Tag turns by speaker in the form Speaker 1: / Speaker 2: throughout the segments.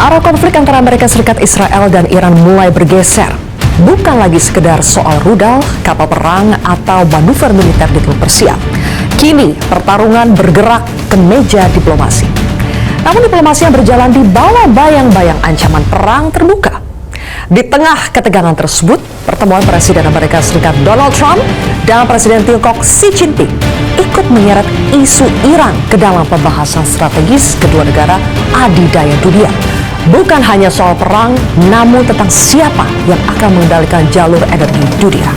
Speaker 1: Arah konflik antara Amerika Serikat, Israel, dan Iran mulai bergeser. Bukan lagi sekedar soal rudal, kapal perang, atau manuver militer di Teluk Persia. Kini pertarungan bergerak ke meja diplomasi. Namun diplomasi yang berjalan di bawah bayang-bayang ancaman perang terbuka. Di tengah ketegangan tersebut, pertemuan Presiden Amerika Serikat Donald Trump dan Presiden Tiongkok Xi Jinping ikut menyeret isu Iran ke dalam pembahasan strategis kedua negara adidaya dunia. Bukan hanya soal perang, namun tentang siapa yang akan mengendalikan jalur energi dunia.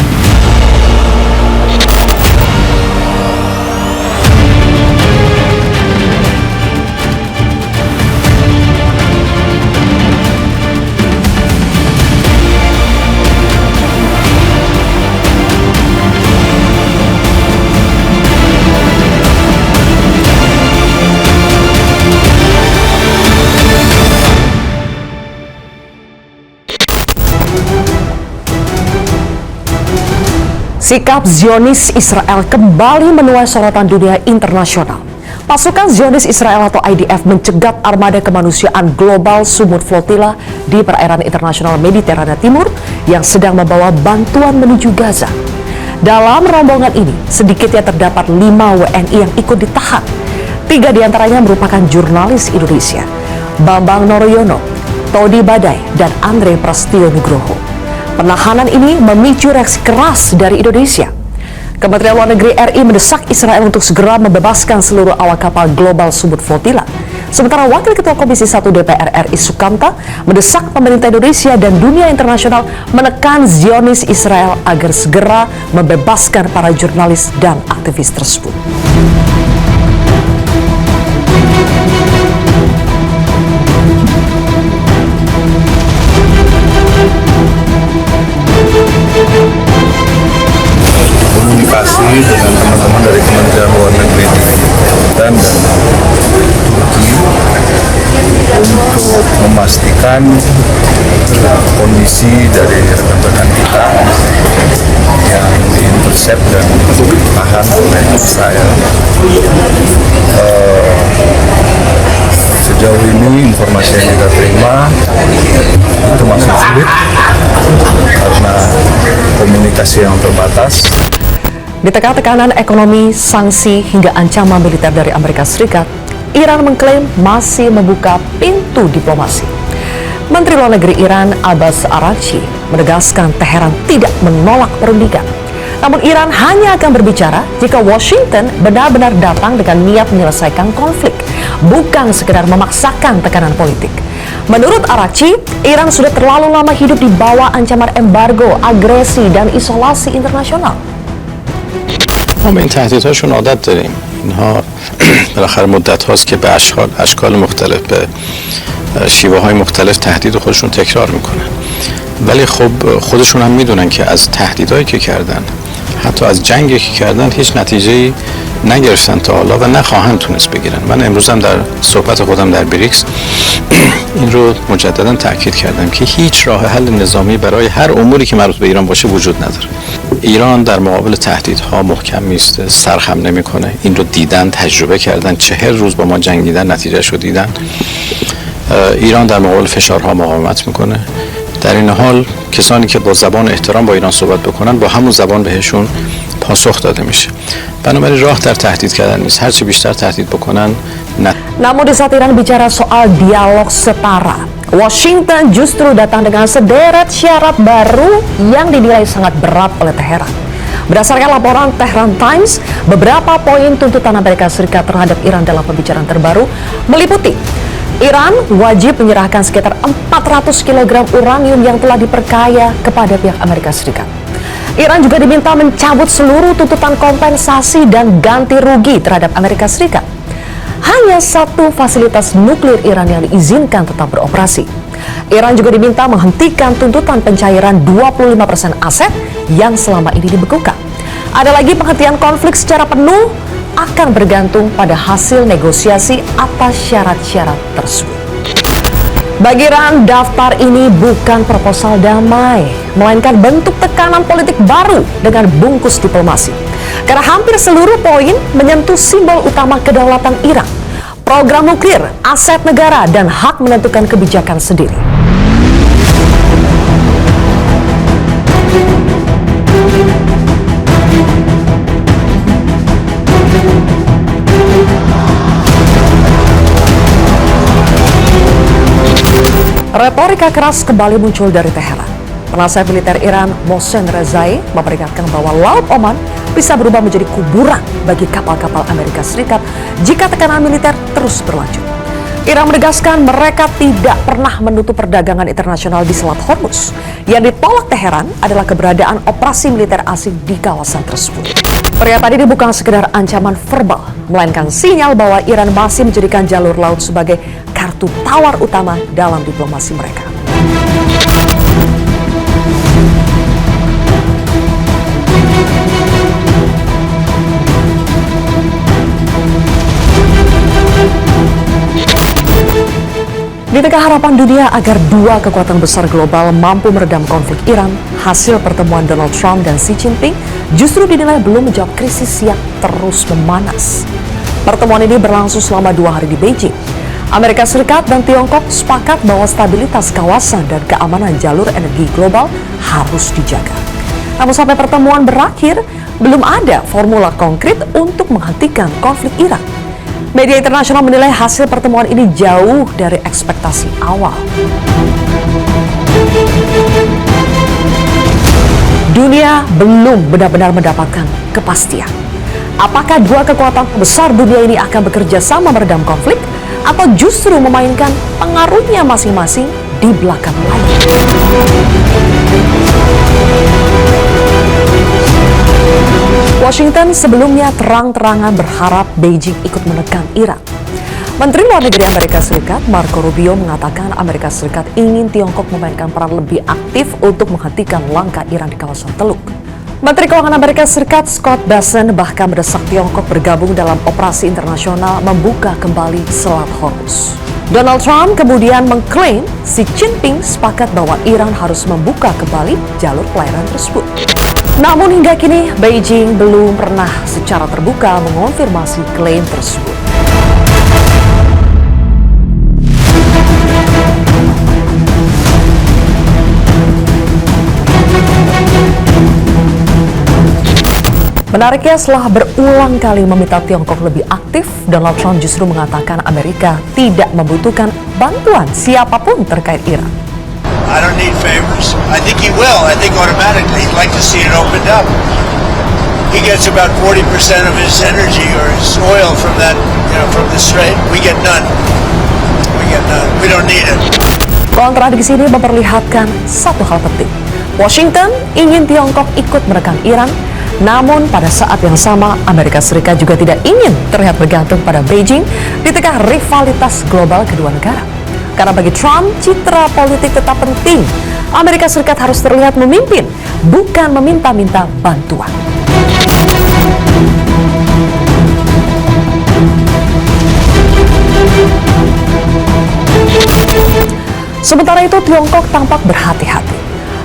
Speaker 1: Sikap Zionis Israel kembali menuai sorotan dunia internasional. Pasukan Zionis Israel atau IDF mencegat armada kemanusiaan global Sumut Flotilla di perairan internasional Mediterania Timur yang sedang membawa bantuan menuju Gaza. Dalam rombongan ini, sedikitnya terdapat 5 WNI yang ikut ditahan. 3 diantaranya merupakan jurnalis Indonesia, Bambang Noroyono, Todi Badai, dan Andre Prastio Nugroho. Penahanan ini memicu reaksi keras dari Indonesia. Kementerian Luar Negeri RI mendesak Israel untuk segera membebaskan seluruh awak kapal global Sumut Flotilla. Sementara Wakil Ketua Komisi 1 DPR RI Sukamta mendesak pemerintah Indonesia dan dunia internasional menekan Zionis Israel agar segera membebaskan para jurnalis dan aktivis tersebut.
Speaker 2: Komunikasi dengan teman-teman dari Kementerian Luar Negeri dan Turki untuk memastikan kondisi dari rekan-rekan kita yang diintersep dan ditahan oleh Israel. Sejauh ini informasi yang kita terima itu masih sulit karena komunikasi yang terbatas.
Speaker 1: Di tengah tekanan ekonomi, sanksi, hingga ancaman militer dari Amerika Serikat, Iran mengklaim masih membuka pintu diplomasi. Menteri Luar Negeri Iran Abbas Araghchi menegaskan Teheran tidak menolak perundingan. Namun Iran hanya akan berbicara jika Washington benar-benar datang dengan niat menyelesaikan konflik, bukan sekedar memaksakan tekanan politik. Menurut Araghchi, Iran sudah terlalu lama hidup di bawah ancaman embargo, agresi, dan isolasi internasional.
Speaker 3: ما به این تهدیدهاشون عادت داریم. اینها بالاخره مدت هاست که به اشکال مختلف به شیوه های مختلف تهدید خودشون تکرار میکنن. ولی خب خودشون هم میدونن که از تهدیدهایی که کردن، حتی از جنگی که کردن، هیچ نتیجه‌ای نگرفتن تا حالا و نخواهند تونست بگیرن. من امروز هم در صحبت خودم در بریکس این رو مجددا تاکید کردم که هیچ راه حل نظامی برای هر اموری که مربوط به ایران باشه وجود نداره. ایران در مقابل تهدیدها محکم میسته، سرخم نمیکنه. این رو دیدن، تجربه کردن، 40 روز با ما جنگیدن، نتیجهش رو دیدن. ایران در مقابل فشارها مقاومت میکنه. در این حال کسانی که با زبان احترام با ایران صحبت بکنن با همون زبان بهشون پاسخ داده میشه. بنابراین راه در تهدید کردن نیست. هرچی بیشتر تهدید بکنن
Speaker 1: Namun di saat Iran bicara soal dialog setara, Washington justru datang dengan sederet syarat baru yang dinilai sangat berat oleh Teheran. Berdasarkan laporan Tehran Times, beberapa poin tuntutan Amerika Serikat terhadap Iran dalam pembicaraan terbaru meliputi Iran wajib menyerahkan sekitar 400 kg uranium yang telah diperkaya kepada pihak Amerika Serikat. Iran juga diminta mencabut seluruh tuntutan kompensasi dan ganti rugi terhadap Amerika Serikat. Hanya satu fasilitas nuklir Iran yang diizinkan tetap beroperasi. Iran juga diminta menghentikan tuntutan pencairan 25% aset yang selama ini dibekukan. Ada lagi penghentian konflik secara penuh akan bergantung pada hasil negosiasi atas syarat-syarat tersebut. Bagi Iran, daftar ini bukan proposal damai, melainkan bentuk tekanan politik baru dengan bungkus diplomasi. Karena hampir seluruh poin menyentuh simbol utama kedaulatan Iran. program nuklir, aset negara, dan hak menentukan kebijakan sendiri. Retorika keras kembali muncul dari Teheran. Penasihat militer Iran, Mohsen Rezai, memperingatkan bahwa Laut Oman bisa berubah menjadi kuburan bagi kapal-kapal Amerika Serikat jika tekanan militer terus berlanjut. Iran menegaskan mereka tidak pernah menutup perdagangan internasional di Selat Hormuz. Yang ditolak Teheran adalah keberadaan operasi militer asing di kawasan tersebut. Pernyataan ini bukan sekedar ancaman verbal, melainkan sinyal bahwa Iran masih menjadikan jalur laut sebagai kartu tawar utama dalam diplomasi mereka. Di tengah harapan dunia agar dua kekuatan besar global mampu meredam konflik Iran, hasil pertemuan Donald Trump dan Xi Jinping justru dinilai belum menjawab krisis yang terus memanas. Pertemuan ini berlangsung selama 2 hari di Beijing. Amerika Serikat dan Tiongkok sepakat bahwa stabilitas kawasan dan keamanan jalur energi global harus dijaga. Namun sampai pertemuan berakhir, belum ada formula konkret untuk menghentikan konflik Iran. Media internasional menilai hasil pertemuan ini jauh dari ekspektasi awal. Dunia belum benar-benar mendapatkan kepastian. Apakah dua kekuatan besar dunia ini akan bekerja sama meredam konflik atau justru memainkan pengaruhnya masing-masing di belakang layar? Washington sebelumnya terang-terangan berharap Beijing ikut menekan Iran. Menteri Luar Negeri Amerika Serikat Marco Rubio mengatakan Amerika Serikat ingin Tiongkok memainkan peran lebih aktif untuk menghentikan langkah Iran di kawasan Teluk. Menteri Keuangan Amerika Serikat Scott Bessent bahkan mendesak Tiongkok bergabung dalam operasi internasional membuka kembali Selat Hormuz. Donald Trump kemudian mengklaim Xi Jinping sepakat bahwa Iran harus membuka kembali jalur pelayaran tersebut. Namun hingga kini Beijing belum pernah secara terbuka mengonfirmasi klaim tersebut. Menariknya, setelah berulang kali meminta Tiongkok lebih aktif, Donald Trump justru mengatakan Amerika tidak membutuhkan bantuan siapapun terkait Iran.
Speaker 4: I don't need favors. I think he will. I think automatically he'd like to see it opened up. He gets about 40% of his energy or his oil from that, from the strait. We get none. We don't need it.
Speaker 1: Kontradiksi ini memperlihatkan satu hal penting. Washington ingin Tiongkok ikut menekan Iran, namun pada saat yang sama Amerika Serikat juga tidak ingin terlihat bergantung pada Beijing di tengah rivalitas global kedua negara. Karena bagi Trump, citra politik tetap penting. Amerika Serikat harus terlihat memimpin, bukan meminta-minta bantuan. Sementara itu, Tiongkok tampak berhati-hati.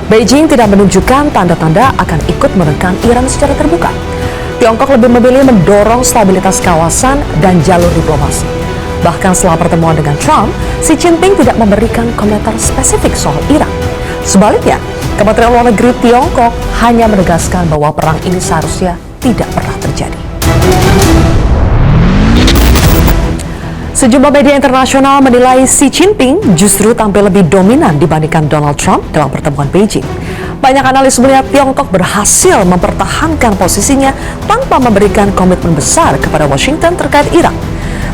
Speaker 1: Beijing tidak menunjukkan tanda-tanda akan ikut menekan Iran secara terbuka. Tiongkok lebih memilih mendorong stabilitas kawasan dan jalur diplomasi. Bahkan setelah pertemuan dengan Trump, Xi Jinping tidak memberikan komentar spesifik soal Iran. Sebaliknya, Kementerian Luar Negeri Tiongkok hanya menegaskan bahwa perang ini seharusnya tidak pernah terjadi. Sejumlah media internasional menilai Xi Jinping justru tampil lebih dominan dibandingkan Donald Trump dalam pertemuan Beijing. Banyak analis melihat Tiongkok berhasil mempertahankan posisinya tanpa memberikan komitmen besar kepada Washington terkait Iran.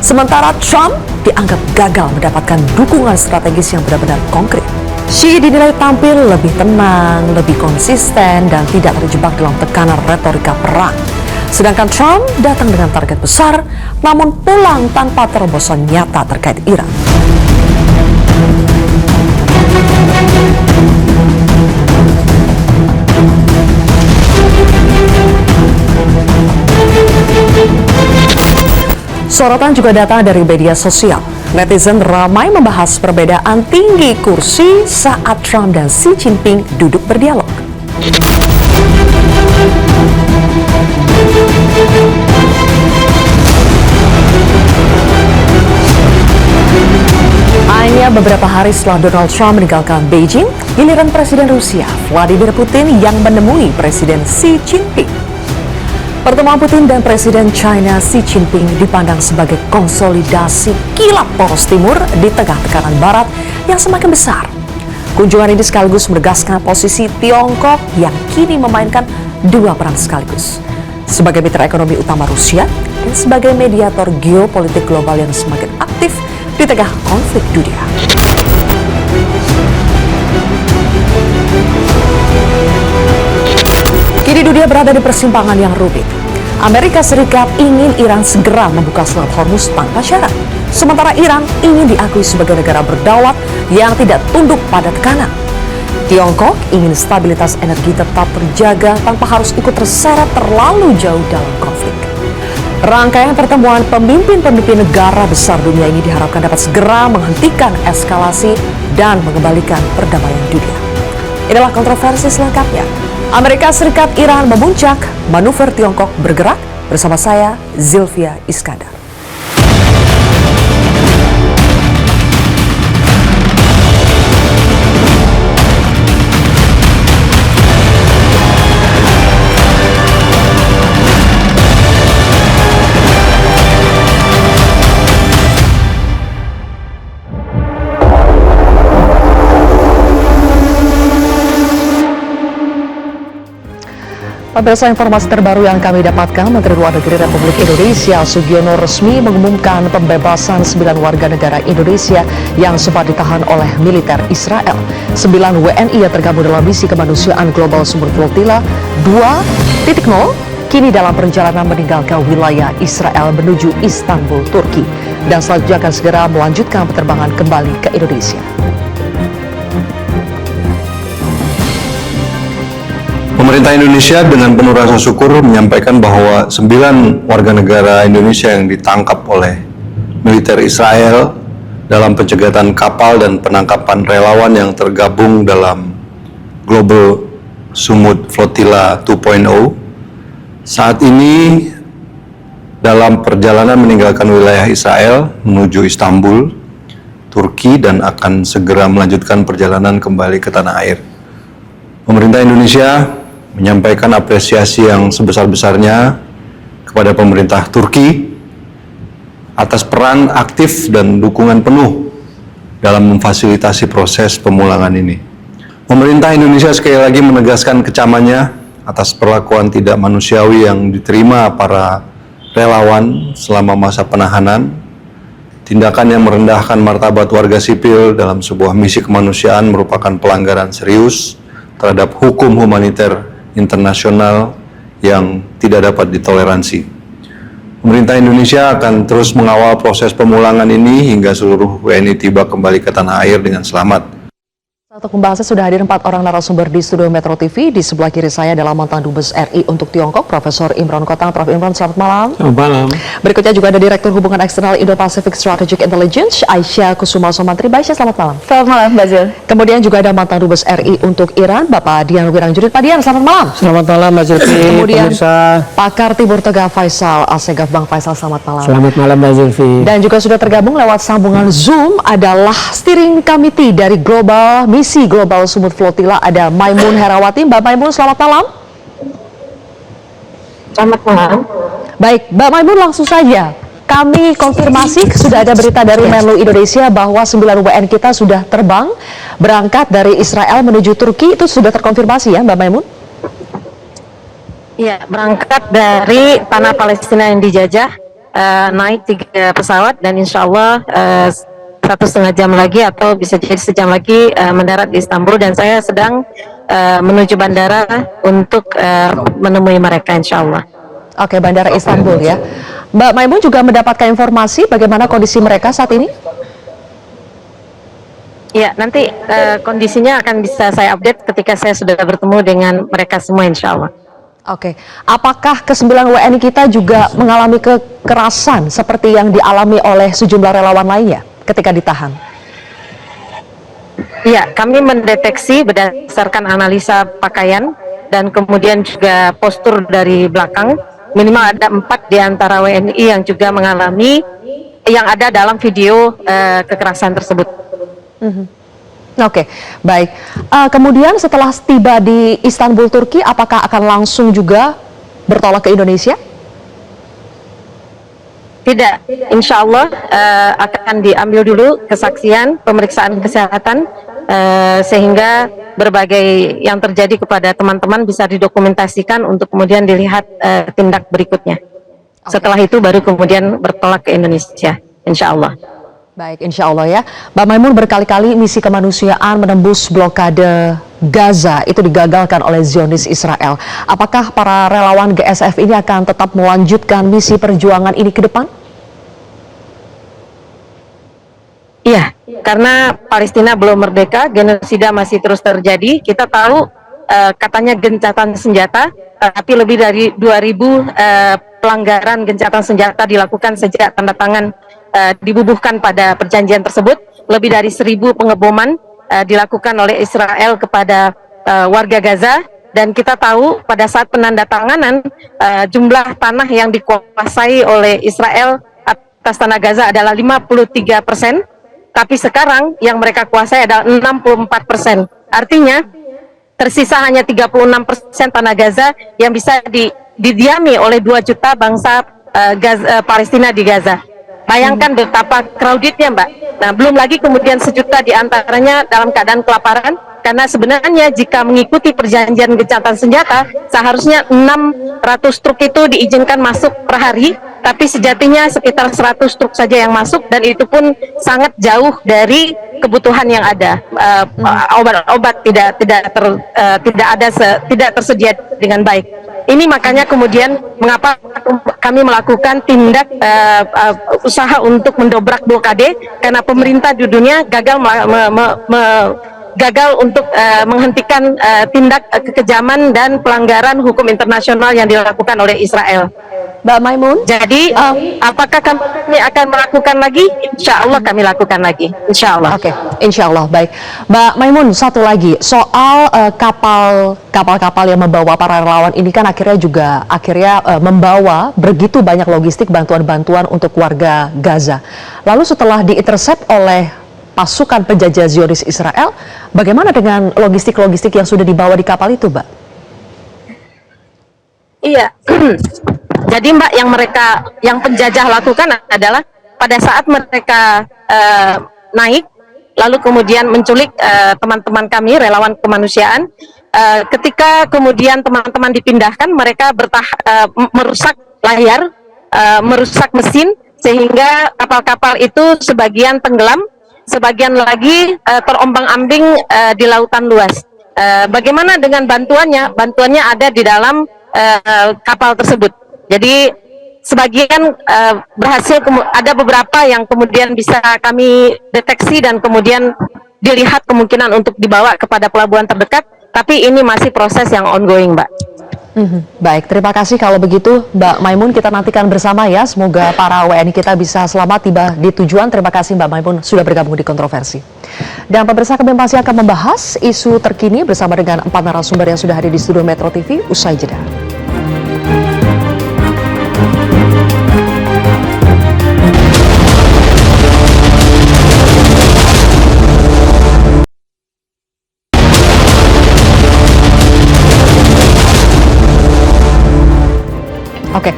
Speaker 1: Sementara Trump dianggap gagal mendapatkan dukungan strategis yang benar-benar konkret. Xi dinilai tampil lebih tenang, lebih konsisten, dan tidak terjebak dalam tekanan retorika perang. Sedangkan Trump datang dengan target besar, namun pulang tanpa terobosan nyata terkait Iran. Sorotan juga datang dari media sosial. Netizen ramai membahas perbedaan tinggi kursi saat Trump dan Xi Jinping duduk berdialog. beberapa hari setelah Donald Trump meninggalkan Beijing, giliran Presiden Rusia Vladimir Putin yang menemui Presiden Xi Jinping. Pertemuan Putin dan Presiden China Xi Jinping dipandang sebagai konsolidasi kilat poros timur di tengah tekanan barat yang semakin besar. Kunjungan ini sekaligus menegaskan posisi Tiongkok yang kini memainkan dua peran sekaligus. Sebagai mitra ekonomi utama Rusia dan sebagai mediator geopolitik global yang semakin aktif di tengah konflik dunia. Kini dunia berada di persimpangan yang rumit. Amerika Serikat ingin Iran segera membuka Selat Hormuz tanpa syarat. Sementara Iran ingin diakui sebagai negara berdaulat yang tidak tunduk pada tekanan. Tiongkok ingin stabilitas energi tetap terjaga tanpa harus ikut terseret terlalu jauh dalam konflik. Rangkaian pertemuan pemimpin-pemimpin negara besar dunia ini diharapkan dapat segera menghentikan eskalasi dan mengembalikan perdamaian dunia. Inilah kontroversi selengkapnya. Amerika Serikat Iran memuncak, manuver Tiongkok bergerak, bersama saya Zilvia Iskandar. Pemirsa, informasi terbaru yang kami dapatkan, Menteri Luar Negeri Republik Indonesia Sugiono resmi mengumumkan pembebasan 9 warga negara Indonesia yang sempat ditahan oleh militer Israel. 9 WNI yang tergabung dalam misi kemanusiaan Global Sumut Flotilla 2.0 kini dalam perjalanan meninggalkan wilayah Israel menuju Istanbul, Turki, dan selanjutnya akan segera melanjutkan penerbangan kembali ke Indonesia.
Speaker 2: Pemerintah Indonesia dengan penuh rasa syukur menyampaikan bahwa 9 warga negara Indonesia yang ditangkap oleh militer Israel dalam pencegatan kapal dan penangkapan relawan yang tergabung dalam Global Sumut Flotilla 2.0 saat ini dalam perjalanan meninggalkan wilayah Israel menuju Istanbul, Turki, dan akan segera melanjutkan perjalanan kembali ke tanah air. Pemerintah Indonesia menyampaikan apresiasi yang sebesar-besarnya kepada pemerintah Turki atas peran aktif dan dukungan penuh dalam memfasilitasi proses pemulangan ini. Pemerintah Indonesia sekali lagi menegaskan kecamannya atas perlakuan tidak manusiawi yang diterima para relawan selama masa penahanan. Tindakan yang merendahkan martabat warga sipil dalam sebuah misi kemanusiaan merupakan pelanggaran serius terhadap hukum humaniter internasional yang tidak dapat ditoleransi. Pemerintah Indonesia akan terus mengawal proses pemulangan ini hingga seluruh WNI tiba kembali ke tanah air dengan selamat.
Speaker 1: Untuk membahasnya sudah hadir 4 orang narasumber di studio Metro TV. Di sebelah kiri saya adalah mantan Dubes RI untuk Tiongkok, Profesor Imron Kotang. Prof. Imron, selamat malam.
Speaker 5: Selamat malam.
Speaker 1: Berikutnya juga ada Direktur Hubungan Eksternal Indo-Pacific Strategic Intelligence, Aisyah Kusuma Somantri. Aisyah, selamat malam.
Speaker 6: Selamat malam, Mbak Zil.
Speaker 1: Kemudian juga ada mantan Dubes RI untuk Iran, Bapak Dian Wirangjudit. Pak Dian, selamat malam.
Speaker 5: Selamat malam, Mbak Zulfi.
Speaker 1: Kemudian
Speaker 5: Pemirsa.
Speaker 1: Pakar Timur Tengah Faisal Asegaf. Bang Faisal, selamat malam.
Speaker 5: Selamat malam, Mbak Zulfi.
Speaker 1: Dan juga sudah tergabung lewat sambungan Zoom adalah Steering Committee dari Misi Global Sumut Flotilla, ada Maimun Herawati. Mbak Maimun, selamat malam.
Speaker 6: Selamat malam.
Speaker 1: Baik, Mbak Maimun, langsung saja. Kami konfirmasi, sudah ada berita dari Menlu Indonesia bahwa 9 WNI kita sudah terbang berangkat dari Israel menuju Turki. Itu sudah terkonfirmasi ya, Mbak Maimun?
Speaker 6: Iya, berangkat dari tanah Palestina yang dijajah, naik 3 pesawat dan insya Allah 1,5 jam lagi atau bisa jadi sejam lagi mendarat di Istanbul, dan saya sedang menuju bandara untuk menemui mereka insya Allah.
Speaker 1: Oke, bandara Istanbul ya. Mbak Maimun juga mendapatkan informasi bagaimana kondisi mereka saat ini?
Speaker 6: Iya, nanti kondisinya akan bisa saya update ketika saya sudah bertemu dengan mereka semua insya Allah.
Speaker 1: Oke, apakah ke-9 WNI kita juga mengalami kekerasan seperti yang dialami oleh sejumlah relawan lainnya ketika ditahan?
Speaker 6: Iya, kami mendeteksi berdasarkan analisa pakaian dan kemudian juga postur dari belakang. Minimal ada 4 di antara WNI yang juga mengalami yang ada dalam video kekerasan tersebut.
Speaker 1: Oke, baik. Kemudian setelah tiba di Istanbul, Turki, apakah akan langsung juga bertolak ke Indonesia?
Speaker 6: Tidak, insya Allah akan diambil dulu kesaksian, pemeriksaan kesehatan, sehingga berbagai yang terjadi kepada teman-teman bisa didokumentasikan untuk kemudian dilihat tindak berikutnya. Setelah itu baru kemudian bertolak ke Indonesia, insya Allah.
Speaker 1: Baik, insya Allah ya. Mbak Maimun, berkali-kali misi kemanusiaan menembus blokade Gaza itu digagalkan oleh Zionis Israel. Apakah para relawan GSF ini akan tetap melanjutkan misi perjuangan ini ke depan?
Speaker 6: Iya, karena Palestina belum merdeka, genosida masih terus terjadi. Kita tahu katanya gencatan senjata, tapi lebih dari 2.000 pelanggaran gencatan senjata dilakukan sejak tanda tangan dibubuhkan pada perjanjian tersebut. Lebih dari 1.000 pengeboman dilakukan oleh Israel kepada warga Gaza, dan kita tahu pada saat penandatanganan jumlah tanah yang dikuasai oleh Israel atas tanah Gaza adalah 53%, tapi sekarang yang mereka kuasai adalah 64%. Artinya tersisa hanya 36% tanah Gaza yang bisa didiami oleh 2 juta bangsa Palestina di Gaza. Bayangkan betapa crowdednya, Mbak. Nah, belum lagi kemudian 1 juta diantaranya dalam keadaan kelaparan, karena sebenarnya jika mengikuti perjanjian gencatan senjata, seharusnya 600 truk itu diizinkan masuk per hari, tapi sejatinya sekitar 100 truk saja yang masuk, dan itu pun sangat jauh dari kebutuhan yang ada. Obat-obat tidak tersedia dengan baik. Ini makanya kemudian mengapa kami melakukan tindak usaha untuk mendobrak blokade, karena pemerintah di dunia gagal gagal untuk menghentikan tindak kekejaman dan pelanggaran hukum internasional yang dilakukan oleh Israel.
Speaker 1: Mbak Maimun,
Speaker 6: jadi apakah kami akan melakukan lagi? Insya Allah kami lakukan lagi, insya Allah.
Speaker 1: Oke, insya Allah, baik. Mbak Maimun, satu lagi soal kapal-kapal yang membawa para relawan ini kan akhirnya membawa begitu banyak logistik bantuan-bantuan untuk warga Gaza. Lalu setelah diintercept oleh pasukan penjajah Zionis Israel, bagaimana dengan logistik-logistik yang sudah dibawa di kapal itu, Mbak?
Speaker 6: Iya. Jadi Mbak, yang penjajah lakukan adalah pada saat mereka naik, lalu kemudian menculik teman-teman kami, relawan kemanusiaan. Ketika kemudian teman-teman dipindahkan, mereka merusak layar, merusak mesin, sehingga kapal-kapal itu sebagian tenggelam, sebagian lagi terombang-ambing di lautan luas. Bagaimana dengan bantuannya? Bantuannya ada di dalam kapal tersebut. Jadi sebagian berhasil, ada beberapa yang kemudian bisa kami deteksi dan kemudian dilihat kemungkinan untuk dibawa kepada pelabuhan terdekat, tapi ini masih proses yang ongoing, Mbak.
Speaker 1: Baik, terima kasih kalau begitu Mbak Maimun, kita nantikan bersama ya, semoga para WNI kita bisa selamat tiba di tujuan. Terima kasih Mbak Maimun sudah bergabung di Kontroversi. Dan pemirsa, kami masih akan membahas isu terkini bersama dengan 4 narasumber yang sudah hadir di studio Metro TV usai jeda. Oke,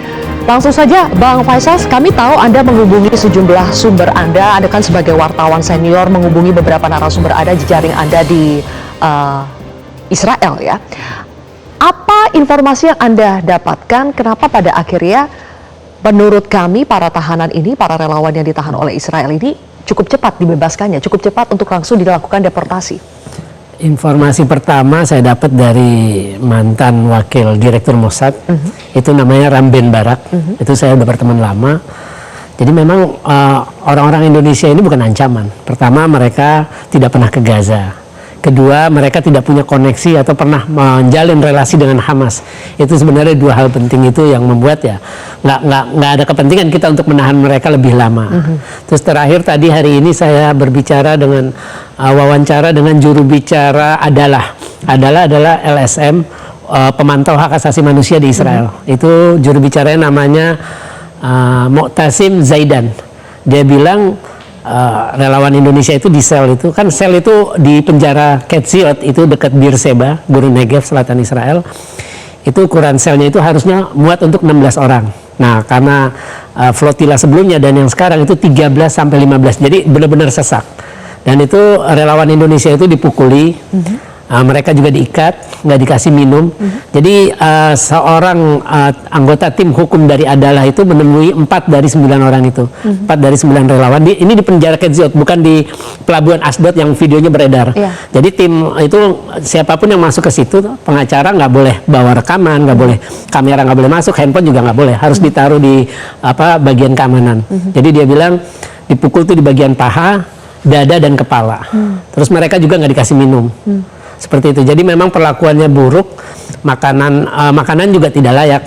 Speaker 1: langsung saja Bang Faisal, kami tahu Anda menghubungi sejumlah sumber Anda kan sebagai wartawan senior menghubungi beberapa narasumber Anda, jejaring Anda di Israel ya. Apa informasi yang Anda dapatkan, kenapa pada akhirnya menurut kami para tahanan ini, para relawan yang ditahan oleh Israel ini cukup cepat dibebaskannya, cukup cepat untuk langsung dilakukan deportasi?
Speaker 5: Informasi pertama saya dapat dari mantan wakil direktur Mossad, itu namanya Ram Ben Barak, itu saya udah berteman lama. Jadi memang orang-orang Indonesia ini bukan ancaman. Pertama, mereka tidak pernah ke Gaza. Kedua, mereka tidak punya koneksi atau pernah menjalin relasi dengan Hamas. Itu sebenarnya 2 hal penting itu yang membuat ya nggak ada kepentingan kita untuk menahan mereka lebih lama. Terus terakhir tadi hari ini saya berbicara dengan wawancara dengan juru bicara adalah LSM, pemantau hak asasi manusia di Israel. Itu juru bicaranya namanya Mu'tasim Zaidan. Dia bilang relawan Indonesia itu di sel itu, kan sel itu di penjara Ketziot itu dekat Beersheba, Gurun Negev, selatan Israel. Itu ukuran selnya itu harusnya muat untuk 16 orang. Nah, karena flotila sebelumnya dan yang sekarang itu 13 sampai 15. Jadi benar-benar sesak. Dan itu relawan Indonesia itu dipukuli. Mereka juga diikat, nggak dikasih minum. Jadi seorang anggota tim hukum dari Adalah itu menemui 4 dari 9 orang itu. 4 dari 9 relawan. Ini di penjara Ketziot, bukan di pelabuhan Asdod yang videonya beredar. Jadi tim itu siapapun yang masuk ke situ, pengacara nggak boleh bawa rekaman, nggak boleh kamera, nggak boleh masuk, handphone juga nggak boleh. Harus ditaruh di bagian keamanan. Jadi dia bilang dipukul tuh di bagian paha, dada dan kepala. Terus mereka juga nggak dikasih minum. Seperti itu. Jadi memang perlakuannya buruk, makanan juga tidak layak.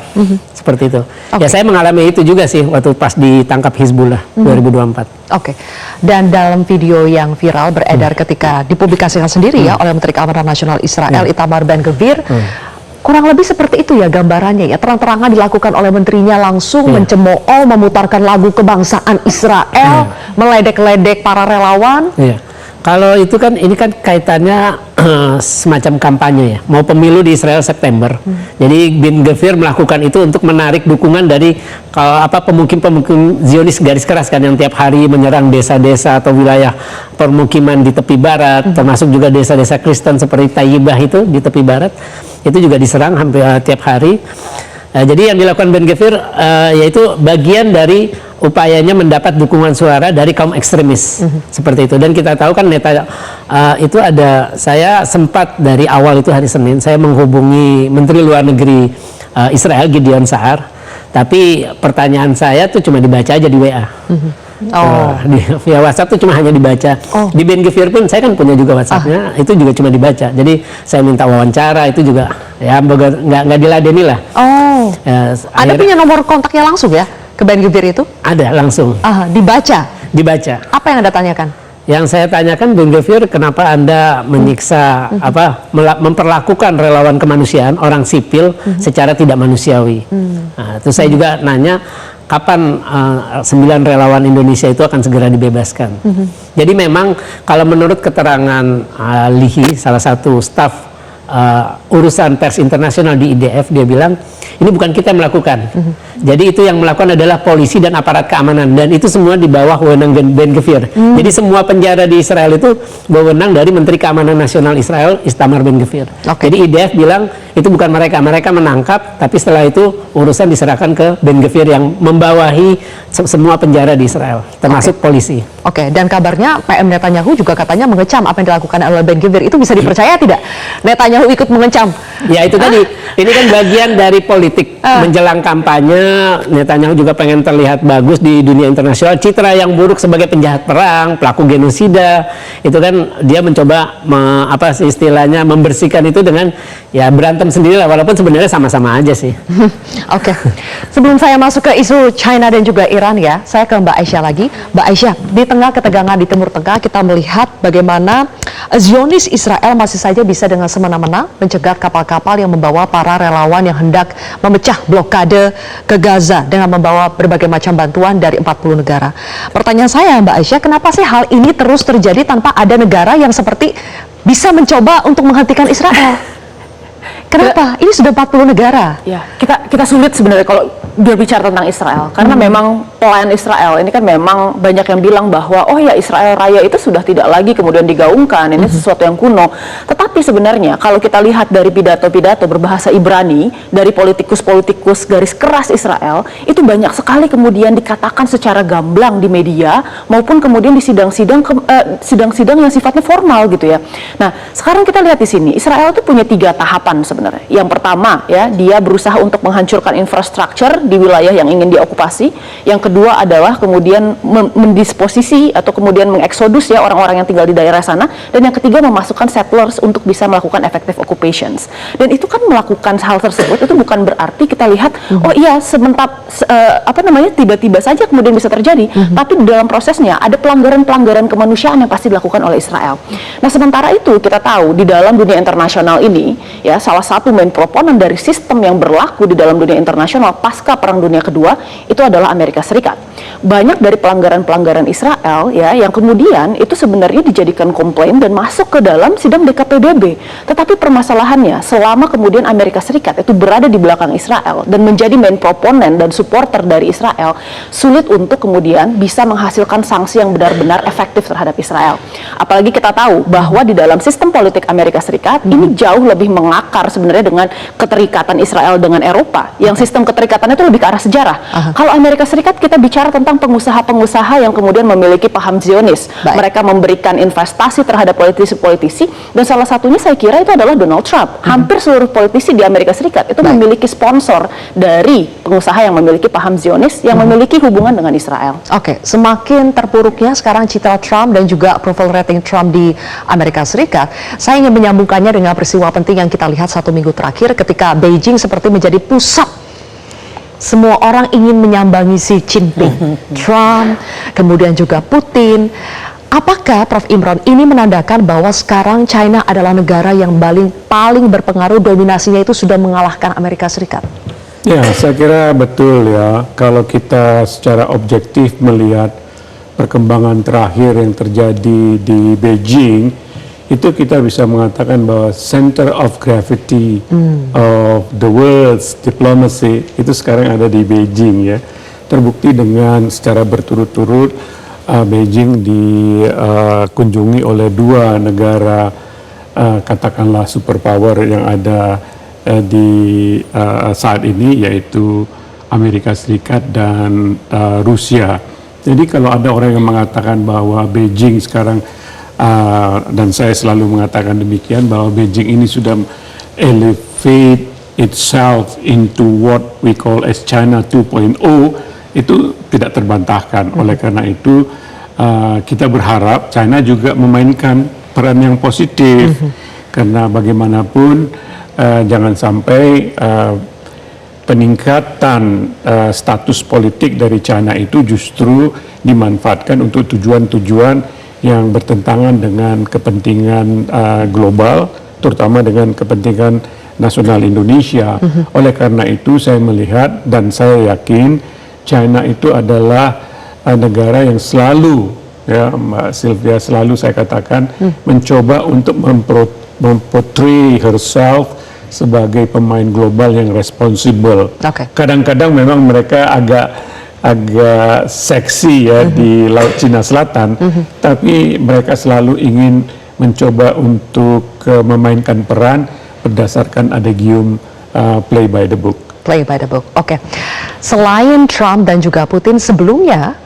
Speaker 5: Seperti itu. Ya saya mengalami itu juga sih waktu pas ditangkap Hizbullah 2024.
Speaker 1: Oke. Dan dalam video yang viral beredar ketika dipublikasikan sendiri ya oleh Menteri Keamanan Nasional Israel Itamar Ben-Gvir, kurang lebih seperti itu ya gambarannya ya, terang-terangan dilakukan oleh menterinya langsung mencemooh, memutarkan lagu kebangsaan Israel, meledek-ledek para relawan.
Speaker 5: Kalau itu kan, ini kan kaitannya semacam kampanye ya, mau pemilu di Israel September. Jadi Ben-Gvir melakukan itu untuk menarik dukungan dari pemukim-pemukim Zionis garis keras kan, yang tiap hari menyerang desa-desa atau wilayah permukiman di tepi barat, termasuk juga desa-desa Kristen seperti Tayyibah itu di tepi barat, itu juga diserang hampir tiap hari. Jadi yang dilakukan Ben-Gvir yaitu bagian dari upayanya mendapat dukungan suara dari kaum ekstremis seperti itu. Dan kita tahu kan itu ada, saya sempat dari awal itu hari Senin saya menghubungi Menteri Luar Negeri Israel Gideon Sa'ar, tapi pertanyaan saya tuh cuma dibaca aja di WA. Via WhatsApp tuh cuma hanya dibaca. Di Ben-Gvir pun saya kan punya juga WhatsAppnya, itu juga cuma dibaca. Jadi saya minta wawancara, itu juga ya nggak diladeni lah.
Speaker 1: Ada punya nomor kontaknya langsung ya ke Ben-Gvir itu? Ada langsung. Dibaca? Dibaca. Apa yang Anda tanyakan?
Speaker 5: Yang saya tanyakan, Ben-Gvir, kenapa Anda menyiksa, memperlakukan relawan kemanusiaan, orang sipil secara tidak manusiawi? Nah, terus saya juga nanya, kapan 9 relawan Indonesia itu akan segera dibebaskan? Jadi memang kalau menurut keterangan Lihi, salah satu staf urusan pers internasional di IDF, dia bilang ini bukan kita yang melakukan. Jadi itu yang melakukan adalah polisi dan aparat keamanan, dan itu semua di bawah wewenang Ben-Gvir. Jadi semua penjara di Israel itu wewenang dari Menteri Keamanan Nasional Israel Itamar Ben-Gvir. Jadi IDF bilang itu bukan mereka menangkap, tapi setelah itu urusan diserahkan ke Ben-Gvir yang membawahi semua penjara di Israel, termasuk polisi.
Speaker 1: Dan kabarnya PM Netanyahu juga katanya mengecam apa yang dilakukan oleh Ben-Gvir. Itu bisa dipercaya tidak? Netanyahu ikut mengecam?
Speaker 5: Ya itu tadi, ini kan bagian dari politik. Menjelang kampanye, Netanyahu juga pengen terlihat bagus di dunia internasional. Citra yang buruk sebagai penjahat perang, pelaku genosida, itu kan dia mencoba istilahnya membersihkan itu dengan ya berantem sendiri lah, walaupun sebenarnya sama-sama aja sih.
Speaker 1: Sebelum saya masuk ke isu China dan juga Iran ya, saya ke Mbak Aisyah lagi. Mbak Aisyah, di tengah ketegangan di Timur Tengah, kita melihat bagaimana Zionis Israel masih saja bisa dengan semena-mena mencegat kapal-kapal yang membawa para relawan yang hendak memecah blokade ke Gaza dengan membawa berbagai macam bantuan dari 40 negara. Pertanyaan saya Mbak Aisyah, kenapa sih hal ini terus terjadi tanpa ada negara yang seperti bisa mencoba untuk menghentikan Israel? Kenapa? Ini sudah 40 negara.
Speaker 7: Ya, kita sulit sebenarnya kalau berbicara tentang Israel, karena memang plan Israel ini kan memang banyak yang bilang bahwa oh ya Israel Raya itu sudah tidak lagi kemudian digaungkan, ini sesuatu yang kuno. Tetapi sebenarnya kalau kita lihat dari pidato-pidato berbahasa Ibrani dari politikus-politikus garis keras Israel, itu banyak sekali kemudian dikatakan secara gamblang di media maupun kemudian di sidang-sidang yang sifatnya formal gitu ya. Nah, sekarang kita lihat di sini Israel itu punya 3 tahapan sebenarnya. Yang pertama ya, dia berusaha untuk menghancurkan infrastruktur di wilayah yang ingin diokupasi. Yang kedua adalah kemudian mendisposisi atau kemudian mengeksodus ya orang-orang yang tinggal di daerah sana. Dan yang ketiga memasukkan settlers untuk bisa melakukan effective occupations. Dan itu kan melakukan hal tersebut itu bukan berarti kita lihat oh iya tiba-tiba saja kemudian bisa terjadi. Tapi dalam prosesnya ada pelanggaran-pelanggaran kemanusiaan yang pasti dilakukan oleh Israel. Nah, sementara itu kita tahu di dalam dunia internasional ini ya, salah satu main proponen dari sistem yang berlaku di dalam dunia internasional pasca setelah Perang Dunia Kedua itu adalah Amerika Serikat. Banyak dari pelanggaran-pelanggaran Israel ya yang kemudian itu sebenarnya dijadikan komplain dan masuk ke dalam sidang DKPBB. Tetapi permasalahannya selama kemudian Amerika Serikat itu berada di belakang Israel dan menjadi main proponen dan supporter dari Israel, sulit untuk kemudian bisa menghasilkan sanksi yang benar-benar efektif terhadap Israel. Apalagi kita tahu bahwa di dalam sistem politik Amerika Serikat ini jauh lebih mengakar sebenarnya dengan keterikatan Israel dengan Eropa, yang sistem keterikatannya itu lebih ke arah sejarah. Kalau Amerika Serikat kita bicara tentang pengusaha-pengusaha yang kemudian memiliki paham Zionis. Mereka memberikan investasi terhadap politisi-politisi, dan salah satunya saya kira itu adalah Donald Trump. Hampir seluruh politisi di Amerika Serikat itu memiliki sponsor dari pengusaha yang memiliki paham Zionis, yang memiliki hubungan dengan Israel.
Speaker 1: Oke, semakin terpuruknya sekarang citra Trump dan juga approval rating Trump di Amerika Serikat. Saya ingin menyambungkannya dengan peristiwa penting yang kita lihat 1 minggu terakhir ketika Beijing seperti menjadi pusat. Semua orang ingin menyambangi Xi Jinping, Trump, kemudian juga Putin. Apakah Prof. Imron ini menandakan bahwa sekarang China adalah negara yang paling berpengaruh, dominasinya itu sudah mengalahkan Amerika Serikat?
Speaker 8: Ya, saya kira betul ya. Kalau kita secara objektif melihat perkembangan terakhir yang terjadi di Beijing, itu kita bisa mengatakan bahwa center of gravity of the world's diplomacy itu sekarang ada di Beijing ya. Terbukti dengan secara berturut-turut Beijing dikunjungi oleh 2 negara katakanlah superpower yang ada di saat ini, yaitu Amerika Serikat dan Rusia. Jadi kalau ada orang yang mengatakan bahwa Beijing sekarang dan saya selalu mengatakan demikian, bahwa Beijing ini sudah elevate itself into what we call as China 2.0, itu tidak terbantahkan. Oleh karena itu kita berharap China juga memainkan peran yang positif, karena bagaimanapun jangan sampai peningkatan status politik dari China itu justru dimanfaatkan untuk tujuan-tujuan yang bertentangan dengan kepentingan global, terutama dengan kepentingan nasional Indonesia. Oleh karena itu saya melihat dan saya yakin China itu adalah negara yang selalu, ya Mbak Sylvia, selalu saya katakan mencoba untuk memportray herself sebagai pemain global yang responsible. Kadang-kadang memang mereka agak seksi ya di Laut Cina Selatan, tapi mereka selalu ingin mencoba untuk memainkan peran berdasarkan adagium play by the book.
Speaker 1: Play by the book, oke. Selain Trump dan juga Putin, sebelumnya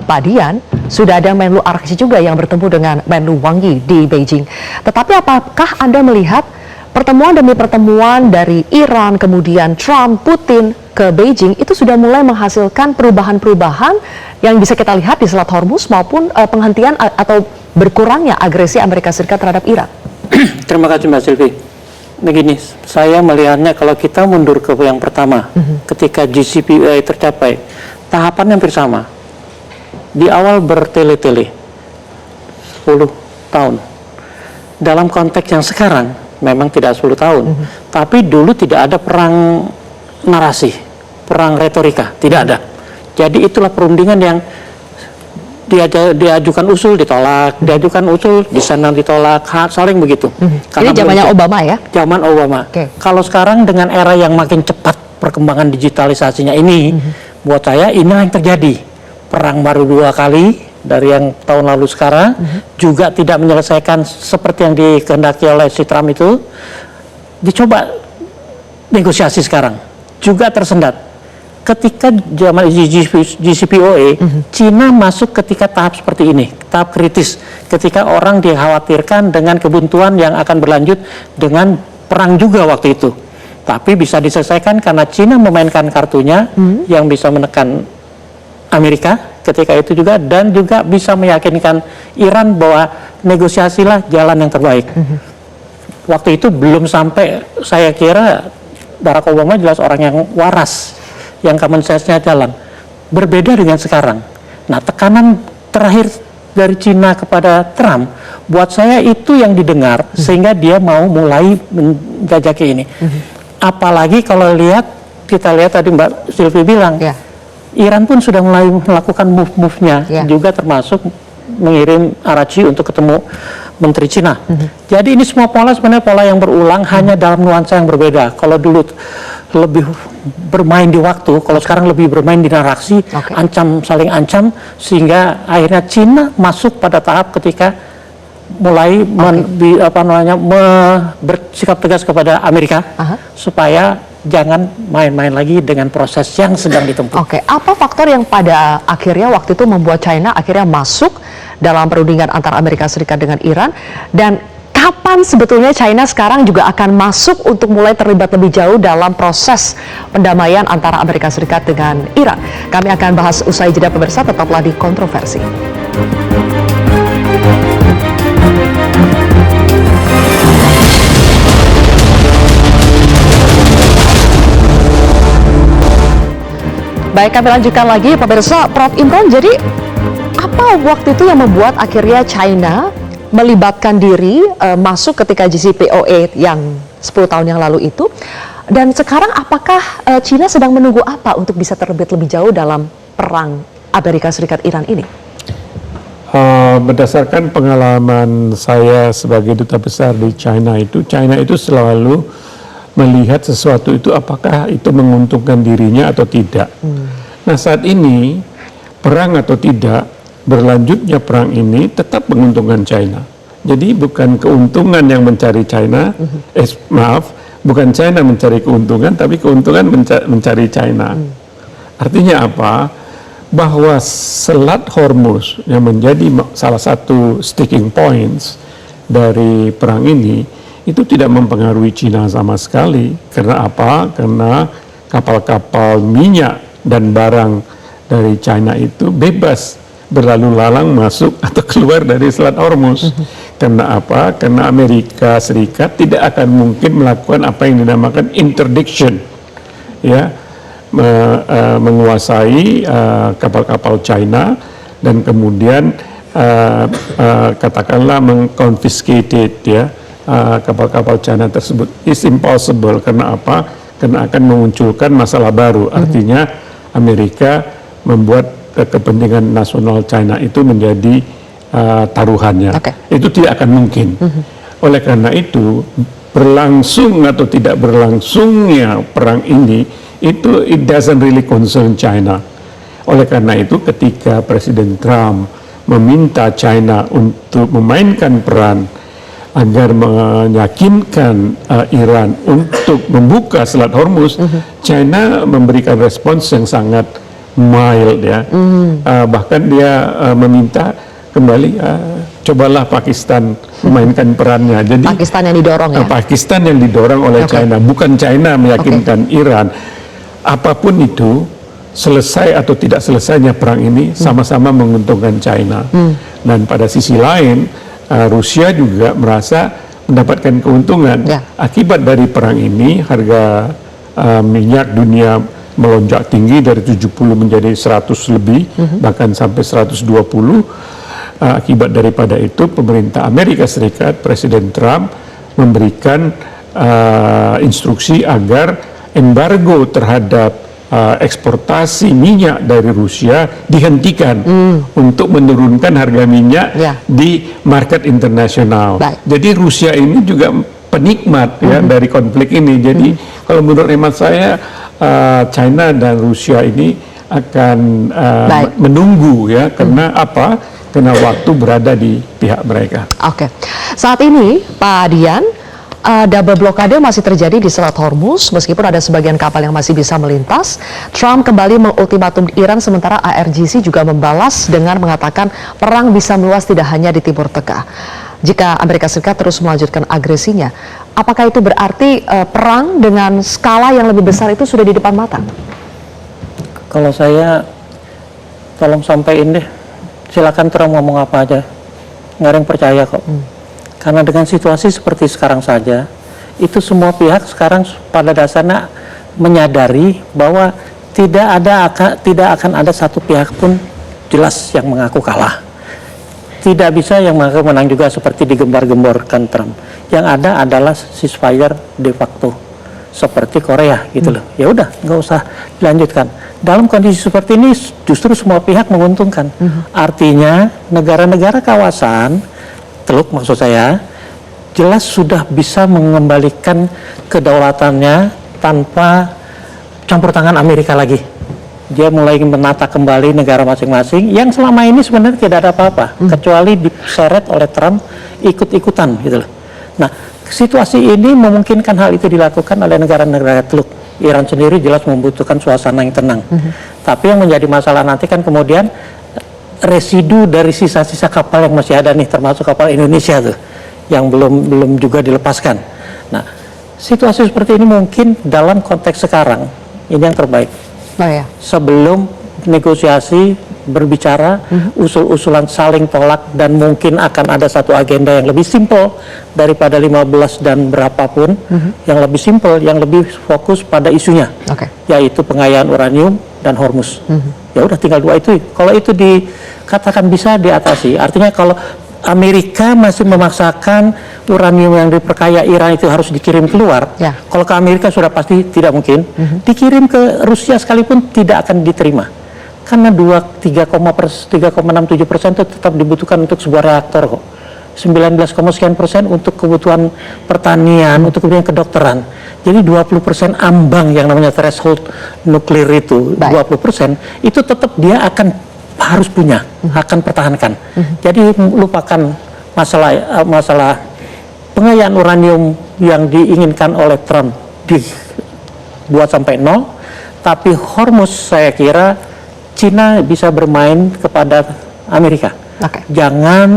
Speaker 1: Pak Dian, sudah ada Menlu Araghchi juga yang bertemu dengan Menlu Wang Yi di Beijing. Tetapi apakah Anda melihat pertemuan demi pertemuan dari Iran, kemudian Trump, Putin ke Beijing itu sudah mulai menghasilkan perubahan-perubahan yang bisa kita lihat di Selat Hormuz maupun penghentian atau berkurangnya agresi Amerika Serikat terhadap Iran?
Speaker 9: Terima kasih Mbak Sylvie. Begini, saya melihatnya kalau kita mundur ke yang pertama, ketika JCPOA tercapai, tahapan hampir sama. Di awal bertele-tele, 10 tahun. Dalam konteks yang sekarang, memang tidak 10 tahun, tapi dulu tidak ada perang narasi, perang retorika, tidak ada. Jadi itulah perundingan yang diajukan usul ditolak, diajukan usul di sana ditolak, saling begitu.
Speaker 1: Ini zamannya Obama ya?
Speaker 9: Zaman Obama. Kalau sekarang dengan era yang makin cepat perkembangan digitalisasinya ini, buat saya ini yang terjadi. Perang baru 2 kali dari yang tahun lalu sekarang, juga tidak menyelesaikan seperti yang dikehendaki oleh si Trump itu, dicoba negosiasi sekarang, juga tersendat. Ketika zaman JCPOA, Cina masuk ketika tahap seperti ini, tahap kritis, ketika orang dikhawatirkan dengan kebuntuan yang akan berlanjut dengan perang juga waktu itu. Tapi bisa diselesaikan karena Cina memainkan kartunya yang bisa menekan Amerika ketika itu juga, dan juga bisa meyakinkan Iran bahwa negosiasilah jalan yang terbaik. Waktu itu belum sampai, saya kira Barack Obama jelas orang yang waras, yang common sense-nya jalan. Berbeda dengan sekarang. Nah, tekanan terakhir dari Cina kepada Trump, buat saya itu yang didengar, sehingga dia mau mulai menjajaki ini. Apalagi kalau lihat kita lihat tadi Mbak Sylvie bilang,
Speaker 1: Ya.
Speaker 9: Iran pun sudah mulai melakukan move-nya,
Speaker 1: Ya.
Speaker 9: juga termasuk mengirim Araghchi untuk ketemu Menteri Cina. Jadi ini semua pola sebenarnya pola yang berulang, hanya dalam nuansa yang berbeda. Kalau dulu lebih bermain di waktu, kalau sekarang lebih bermain di narasi, ancam saling ancam, sehingga akhirnya Cina masuk pada tahap ketika mulai bersikap tegas kepada Amerika supaya jangan main-main lagi dengan proses yang sedang ditempuh.
Speaker 1: Oke, apa faktor yang pada akhirnya waktu itu membuat China akhirnya masuk dalam perundingan antara Amerika Serikat dengan Iran, dan kapan sebetulnya China sekarang juga akan masuk untuk mulai terlibat lebih jauh dalam proses pendamaian antara Amerika Serikat dengan Iran? Kami akan bahas usai jeda pemirsa, tetaplah di Kontroversi. Baik, kami lanjutkan lagi pemirsa. Prof Imran, jadi apa waktu itu yang membuat akhirnya China melibatkan diri masuk ketika JCPOA yang 10 tahun yang lalu itu, dan sekarang apakah China sedang menunggu apa untuk bisa terlibat lebih jauh dalam perang Amerika Serikat Iran ini?
Speaker 8: Berdasarkan pengalaman saya sebagai duta besar di China itu selalu melihat sesuatu itu apakah itu menguntungkan dirinya atau tidak. Nah, saat ini perang atau tidak, berlanjutnya perang ini tetap menguntungkan China. Jadi bukan keuntungan yang mencari China, bukan China mencari keuntungan, tapi keuntungan mencari China. Artinya apa? Bahwa Selat Hormuz yang menjadi salah satu sticking points dari perang ini, itu tidak mempengaruhi China sama sekali. Karena apa? Karena kapal-kapal minyak dan barang dari China itu bebas berlalu lalang masuk atau keluar dari Selat Hormuz. Karena apa? Karena Amerika Serikat tidak akan mungkin melakukan apa yang dinamakan interdiction, ya, menguasai kapal-kapal China dan kemudian katakanlah mengconfiscated, ya, kapal-kapal China tersebut. Is impossible. Karena apa? Karena akan memunculkan masalah baru. Artinya Amerika membuat kepentingan nasional China itu menjadi taruhannya. Itu tidak akan mungkin. Oleh karena itu, berlangsung atau tidak berlangsungnya perang ini, itu it doesn't really concern China. Oleh karena itu, ketika Presiden Trump meminta China untuk memainkan peran agar meyakinkan Iran untuk membuka Selat Hormuz, China memberikan respons yang sangat mild, ya. Bahkan dia meminta kembali, cobalah Pakistan memainkan perannya. Jadi
Speaker 1: Pakistan yang didorong, ya?
Speaker 8: Pakistan yang didorong oleh China, bukan China meyakinkan Iran. Apapun itu, selesai atau tidak selesainya perang ini sama-sama menguntungkan China. Dan pada sisi lain, Rusia juga merasa mendapatkan keuntungan. Akibat dari perang ini, harga minyak dunia melonjak tinggi dari 70 menjadi 100 lebih, bahkan sampai 120. Akibat daripada itu, pemerintah Amerika Serikat, Presiden Trump memberikan instruksi agar embargo terhadap eksportasi minyak dari Rusia dihentikan untuk menurunkan harga minyak di market internasional. Jadi Rusia ini juga penikmat, ya, dari konflik ini. Jadi kalau menurut hemat saya, China dan Rusia ini akan menunggu, ya, karena apa? Karena waktu berada di pihak mereka.
Speaker 1: Oke, saat ini Pak Dian, double blokade masih terjadi di Selat Hormuz, meskipun ada sebagian kapal yang masih bisa melintas. Trump kembali mengultimatum Iran, sementara ARGC juga membalas dengan mengatakan perang bisa meluas tidak hanya di Timur Tengah jika Amerika Serikat terus melanjutkan agresinya. Apakah itu berarti perang dengan skala yang lebih besar itu sudah di depan mata?
Speaker 9: Kalau saya, tolong sampaikan deh, silakan Trump ngomong apa aja, nggak ada yang percaya kok. Karena dengan situasi seperti sekarang saja, itu semua pihak sekarang pada dasarnya menyadari bahwa tidak akan ada satu pihak pun jelas yang mengaku kalah. Tidak bisa yang mengaku menang juga seperti digembar-gemborkan Trump. Yang ada adalah ceasefire de facto. seperti Korea gitu loh. Ya udah, nggak usah dilanjutkan. Dalam kondisi seperti ini justru semua pihak menguntungkan. Artinya negara-negara kawasan Teluk maksud saya jelas sudah bisa mengembalikan kedaulatannya tanpa campur tangan Amerika lagi. Dia mulai menata kembali negara masing-masing yang selama ini sebenarnya tidak ada apa-apa kecuali diseret oleh Trump ikut-ikutan gitu loh. Nah, situasi ini memungkinkan hal itu dilakukan oleh negara-negara Teluk. Iran sendiri jelas membutuhkan suasana yang tenang. Tapi yang menjadi masalah nanti kan kemudian residu dari sisa-sisa kapal yang masih ada nih, termasuk kapal Indonesia tuh yang belum juga dilepaskan. Nah, situasi seperti ini mungkin dalam konteks sekarang ini yang terbaik.
Speaker 1: Oh ya.
Speaker 9: Sebelum negosiasi berbicara usul-usulan saling tolak dan mungkin akan ada satu agenda yang lebih simpel daripada 15 dan berapapun, yang lebih simpel, yang lebih fokus pada isunya, yaitu pengayaan uranium dan Hormuz. Ya udah tinggal dua itu. Kalau itu dikatakan bisa diatasi, artinya kalau Amerika masih memaksakan uranium yang diperkaya Iran itu harus dikirim keluar. Kalau ke Amerika sudah pasti tidak mungkin. Dikirim ke Rusia sekalipun tidak akan diterima. Karena 3,67% itu tetap dibutuhkan untuk sebuah reaktor kok. 19,sekian% untuk kebutuhan pertanian, untuk kemudian kedokteran. Jadi 20% ambang yang namanya threshold nuklir itu, 20% itu tetap dia akan harus punya, akan pertahankan. Jadi lupakan masalah pengayaan uranium yang diinginkan oleh Trump dibuat sampai 0, tapi Hormuz saya kira Cina bisa bermain kepada Amerika. Jangan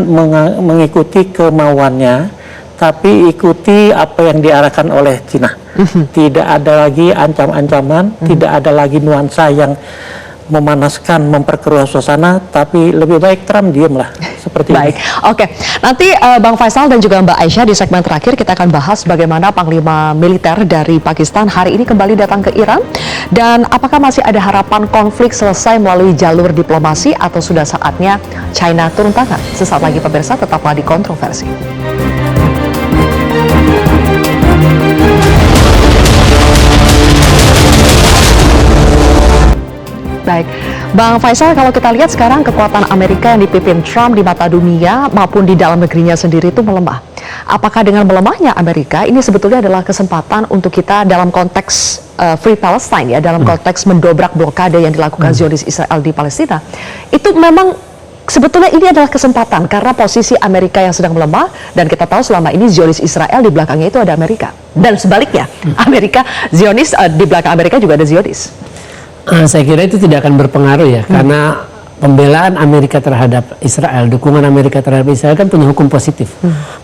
Speaker 9: mengikuti kemauannya, tapi ikuti apa yang diarahkan oleh Cina. Tidak ada lagi ancam-ancaman, tidak ada lagi nuansa yang memanaskan, memperkeruh suasana, tapi lebih baik Trump diamlah seperti
Speaker 1: ini. Oke. Nanti Bang Faisal dan juga Mbak Aisyah di segmen terakhir kita akan bahas bagaimana Panglima Militer dari Pakistan hari ini kembali datang ke Iran dan apakah masih ada harapan konflik selesai melalui jalur diplomasi atau sudah saatnya China turun tangan. Sesaat lagi pemirsa, tetaplah di Kontroversi. Baik, Bang Faisal, kalau kita lihat sekarang kekuatan Amerika yang dipimpin Trump di mata dunia maupun di dalam negerinya sendiri itu melemah. Apakah dengan melemahnya Amerika ini sebetulnya adalah kesempatan untuk kita dalam konteks Free Palestine ya, dalam konteks mendobrak blokade yang dilakukan Zionis Israel di Palestina, itu memang sebetulnya ini adalah kesempatan karena posisi Amerika yang sedang melemah dan kita tahu selama ini Zionis Israel di belakangnya itu ada Amerika dan sebaliknya Amerika Zionis di belakang Amerika juga ada Zionis.
Speaker 5: Saya kira itu tidak akan berpengaruh ya, karena pembelaan Amerika terhadap Israel, dukungan Amerika terhadap Israel kan punya hukum positif.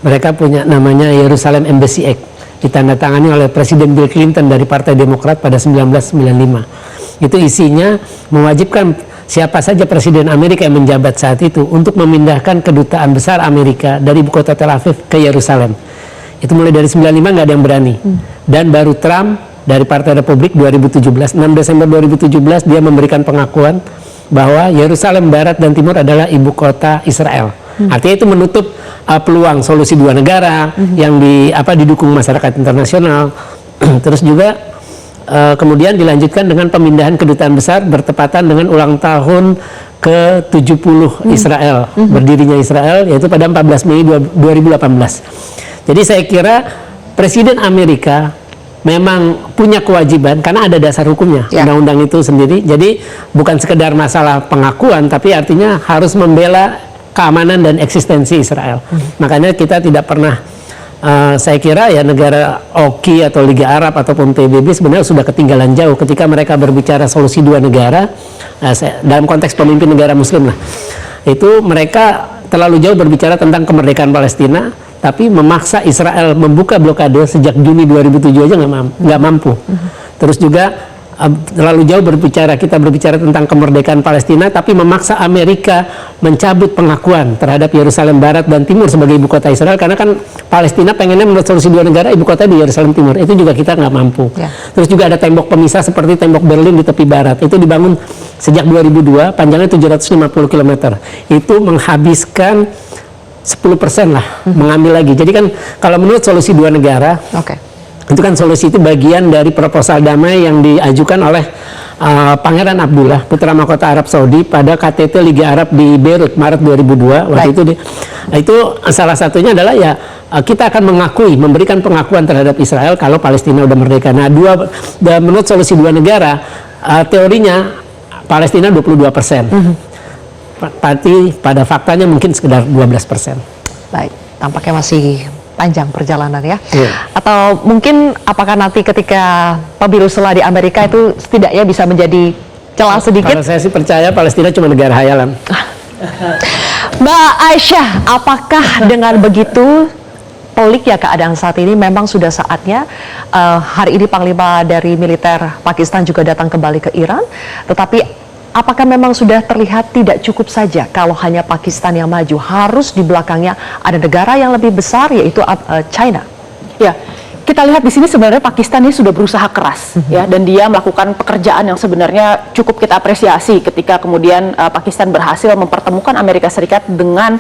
Speaker 5: Mereka punya namanya Jerusalem Embassy Act, ditandatangani oleh Presiden Bill Clinton dari Partai Demokrat pada 1995. Itu isinya mewajibkan siapa saja Presiden Amerika yang menjabat saat itu untuk memindahkan kedutaan besar Amerika dari ibu kota Tel Aviv ke Yerusalem. Itu mulai dari 95 nggak ada yang berani. Dan baru Trump dari Partai Republik 2017, 6 Desember 2017 dia memberikan pengakuan bahwa Yerusalem Barat dan Timur adalah ibu kota Israel. Artinya itu menutup peluang solusi dua negara yang didukung masyarakat internasional. Terus juga kemudian dilanjutkan dengan pemindahan kedutaan besar bertepatan dengan ulang tahun ke-70 Israel, berdirinya Israel, yaitu pada 14 Mei 2018. Jadi saya kira Presiden Amerika memang punya kewajiban karena ada dasar hukumnya, undang-undang itu sendiri. Jadi bukan sekedar masalah pengakuan, tapi artinya harus membela keamanan dan eksistensi Israel. Makanya kita tidak pernah, saya kira ya negara OKI atau Liga Arab ataupun PBB sebenarnya sudah ketinggalan jauh ketika mereka berbicara solusi dua negara, dalam konteks pemimpin negara Muslim lah. Itu mereka terlalu jauh berbicara tentang kemerdekaan Palestina, tapi memaksa Israel membuka blokade sejak Juni 2007 aja nggak mampu. Terus juga terlalu jauh kita berbicara tentang kemerdekaan Palestina, tapi memaksa Amerika mencabut pengakuan terhadap Yerusalem Barat dan Timur sebagai ibu kota Israel, karena kan Palestina pengennya menurut solusi dua negara ibu kota di Yerusalem Timur. Itu juga kita nggak mampu. Terus juga ada tembok pemisah seperti tembok Berlin di tepi barat. Itu dibangun sejak 2002, panjangnya 750 km. Itu menghabiskan 10% lah, mengambil lagi. Jadi kan kalau menurut solusi dua negara, Itu kan solusi, itu bagian dari proposal damai yang diajukan oleh Pangeran Abdullah, putra mahkota Arab Saudi pada KTT Liga Arab di Beirut Maret 2002. Waktu itu itu salah satunya adalah ya kita akan memberikan pengakuan terhadap Israel kalau Palestina udah merdeka. Nah, menurut solusi dua negara, teorinya Palestina 22%. Tapi pada faktanya mungkin sekedar 12%.
Speaker 1: Baik, tampaknya masih panjang perjalanan ya.
Speaker 5: Iya.
Speaker 1: Atau mungkin apakah nanti ketika pemilu setelah di Amerika itu setidaknya bisa menjadi celah sedikit?
Speaker 5: Kalau saya sih percaya Palestina cuma negara hayalan.
Speaker 1: Mbak Aisyah, apakah dengan begitu pelik ya keadaan saat ini, memang sudah saatnya hari ini Panglima dari militer Pakistan juga datang kembali ke Iran, tetapi apakah memang sudah terlihat tidak cukup saja kalau hanya Pakistan yang maju, harus di belakangnya ada negara yang lebih besar, yaitu China?
Speaker 7: Ya, kita lihat di sini sebenarnya Pakistan ini sudah berusaha keras ya, dan dia melakukan pekerjaan yang sebenarnya cukup kita apresiasi ketika kemudian Pakistan berhasil mempertemukan Amerika Serikat dengan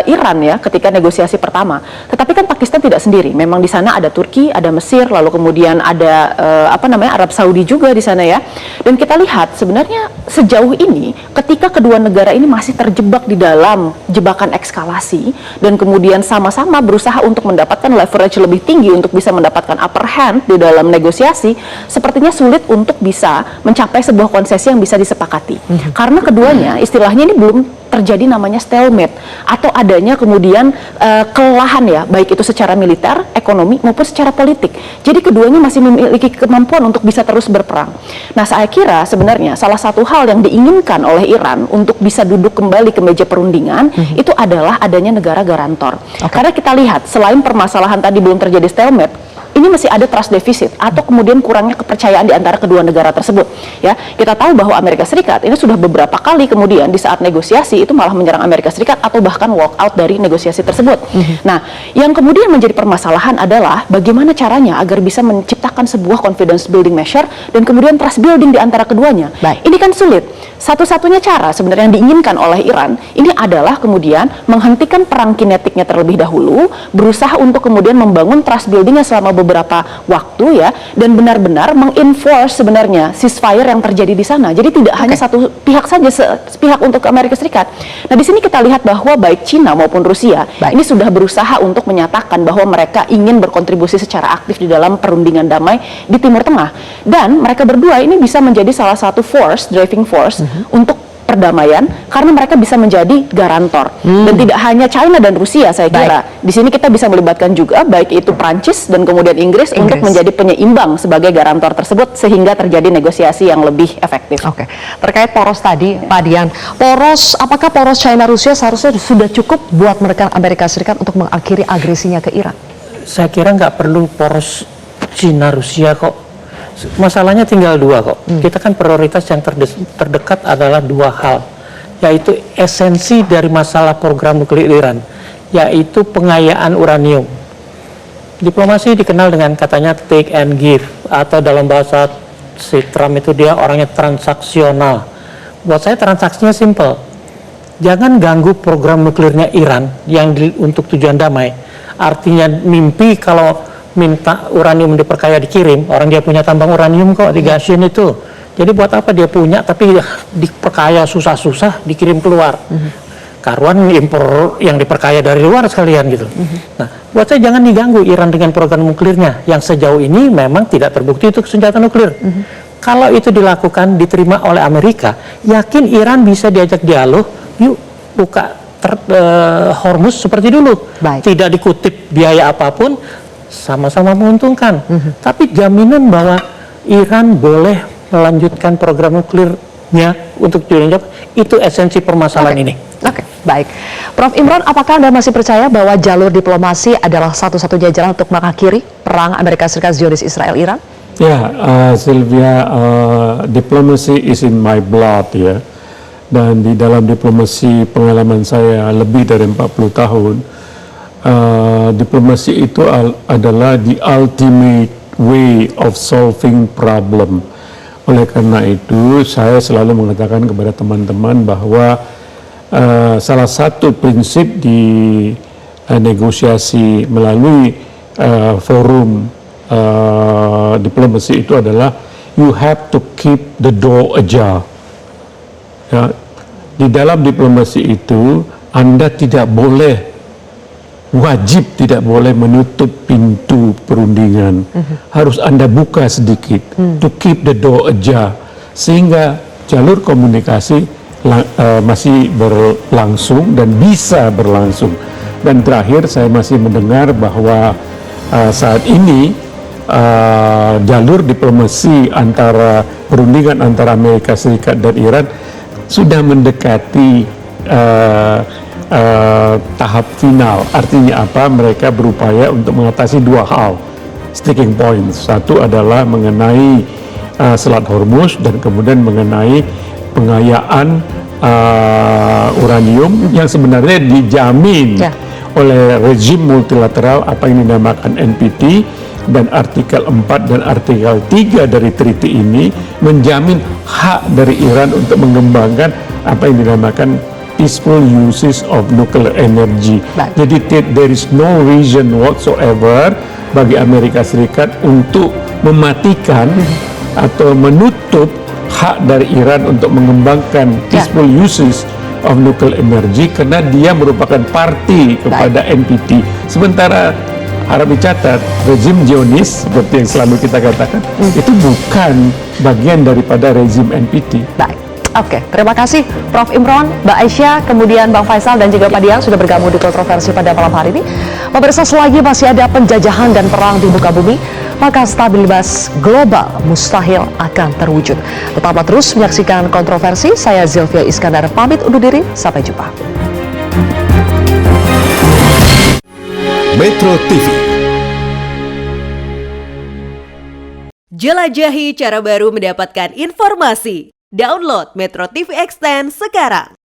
Speaker 7: Iran ya ketika negosiasi pertama. Tetapi kan Pakistan tidak sendiri, memang di sana ada Turki, ada Mesir, lalu kemudian ada Arab Saudi juga di sana ya. Dan kita lihat sebenarnya sejauh ini ketika kedua negara ini masih terjebak di dalam jebakan eskalasi dan kemudian sama-sama berusaha untuk mendapatkan leverage lebih tinggi untuk bisa mendapatkan upper hand di dalam negosiasi, sepertinya sulit untuk bisa mencapai sebuah konsesi yang bisa disepakati. Karena keduanya istilahnya ini belum terjadi namanya stalemate atau adanya kemudian kelelahan ya, baik itu secara militer, ekonomi maupun secara politik. Jadi keduanya masih memiliki kemampuan untuk bisa terus berperang. Nah, saya kira sebenarnya salah satu hal yang diinginkan oleh Iran untuk bisa duduk kembali ke meja perundingan itu adalah adanya negara garantor. Karena kita lihat selain permasalahan tadi belum terjadi stalemate, ini masih ada trust deficit atau kemudian kurangnya kepercayaan di antara kedua negara tersebut. Ya, kita tahu bahwa Amerika Serikat ini sudah beberapa kali kemudian di saat negosiasi itu malah menyerang Amerika Serikat atau bahkan walk out dari negosiasi tersebut. Nah, yang kemudian menjadi permasalahan adalah bagaimana caranya agar bisa menciptakan sebuah confidence building measure dan kemudian trust building di antara keduanya. Ini kan sulit. Satu-satunya cara sebenarnya yang diinginkan oleh Iran ini adalah kemudian menghentikan perang kinetiknya terlebih dahulu, berusaha untuk kemudian membangun trust buildingnya selama beberapa waktu ya, dan benar-benar mengenforce sebenarnya ceasefire yang terjadi di sana. Jadi tidak hanya satu pihak saja, sepihak untuk Amerika Serikat. Nah, di sini kita lihat bahwa baik Cina maupun Rusia ini sudah berusaha untuk menyatakan bahwa mereka ingin berkontribusi secara aktif di dalam perundingan damai di Timur Tengah, dan mereka berdua ini bisa menjadi salah satu driving force untuk perdamaian karena mereka bisa menjadi garantor. Dan tidak hanya China dan Rusia, saya kira di sini kita bisa melibatkan juga baik itu Prancis dan kemudian Inggris untuk menjadi penyeimbang sebagai garantor tersebut sehingga terjadi negosiasi yang lebih efektif.
Speaker 1: Terkait poros tadi, Pak Dian, apakah poros China Rusia seharusnya sudah cukup buat mereka Amerika Serikat untuk mengakhiri agresinya ke Iran?
Speaker 9: Saya kira nggak perlu poros China Rusia kok. Masalahnya tinggal dua kok. Kita kan prioritas yang terdekat adalah dua hal, yaitu esensi dari masalah program nuklir Iran, yaitu pengayaan uranium. Diplomasi dikenal dengan katanya take and give, atau dalam bahasa si Trump itu dia orangnya transaksional. Buat saya transaksinya simple. Jangan ganggu program nuklirnya Iran yang untuk tujuan damai. Artinya mimpi kalau minta uranium diperkaya dikirim, orang dia punya tambang uranium kok, digasin itu. Jadi buat apa dia punya tapi diperkaya susah-susah dikirim keluar. Karuan impor yang diperkaya dari luar sekalian gitu. Nah, buat saya jangan diganggu Iran dengan program nuklirnya yang sejauh ini memang tidak terbukti itu senjata nuklir. Kalau itu dilakukan, diterima oleh Amerika, yakin Iran bisa diajak dialog, yuk buka Hormuz seperti dulu. Tidak dikutip biaya apapun, sama-sama menguntungkan. Tapi jaminan bahwa Iran boleh melanjutkan program nuklirnya untuk tujuan itu esensi permasalahan ini.
Speaker 1: Baik, Prof. Imran, apakah Anda masih percaya bahwa jalur diplomasi adalah satu-satunya jalan untuk mengakhiri perang Amerika Serikat Zionis Israel Iran?
Speaker 8: Ya, Sylvia, diplomasi is in my blood ya. Dan di dalam diplomasi pengalaman saya lebih dari 40 tahun, diplomasi itu adalah the ultimate way of solving problem. Oleh karena itu, saya selalu mengatakan kepada teman-teman bahwa salah satu prinsip di negosiasi melalui forum diplomasi itu adalah you have to keep the door ajar. Ya, di dalam diplomasi itu Anda tidak boleh, wajib tidak boleh menutup pintu perundingan. Harus Anda buka sedikit, to keep the door ajar, sehingga jalur komunikasi masih berlangsung dan bisa berlangsung. Dan terakhir saya masih mendengar bahwa saat ini jalur diplomasi antara perundingan antara Amerika Serikat dan Iran sudah mendekati tahap final. Artinya apa? Mereka berupaya untuk mengatasi dua hal sticking points. Satu adalah mengenai Selat Hormuz dan kemudian mengenai pengayaan uranium yang sebenarnya dijamin oleh rezim multilateral apa yang dinamakan NPT, dan artikel 4 dan artikel 3 dari treaty ini menjamin hak dari Iran untuk mengembangkan apa yang dinamakan peaceful uses of nuclear energy. Jadi there is no reason whatsoever bagi Amerika Serikat untuk mematikan atau menutup hak dari Iran untuk mengembangkan peaceful uses of nuclear energy, karena dia merupakan parti kepada NPT. Sementara harap dicatat, rezim Zionis seperti yang selalu kita katakan itu bukan bagian daripada rezim NPT.
Speaker 1: Baik. Oke, terima kasih Prof. Imron, Mbak Aisyah, kemudian Bang Faisal dan juga Pak Diang sudah bergabung di Kontroversi pada malam hari ini. Pemirsa, selagi masih ada penjajahan dan perang di muka bumi, maka stabilitas global mustahil akan terwujud. Tetaplah terus menyaksikan Kontroversi. Saya Zilvia Iskandar pamit undur diri. Sampai jumpa.
Speaker 10: Metro TV.
Speaker 11: Jelajahi cara baru mendapatkan informasi. Download Metro TV Extend sekarang.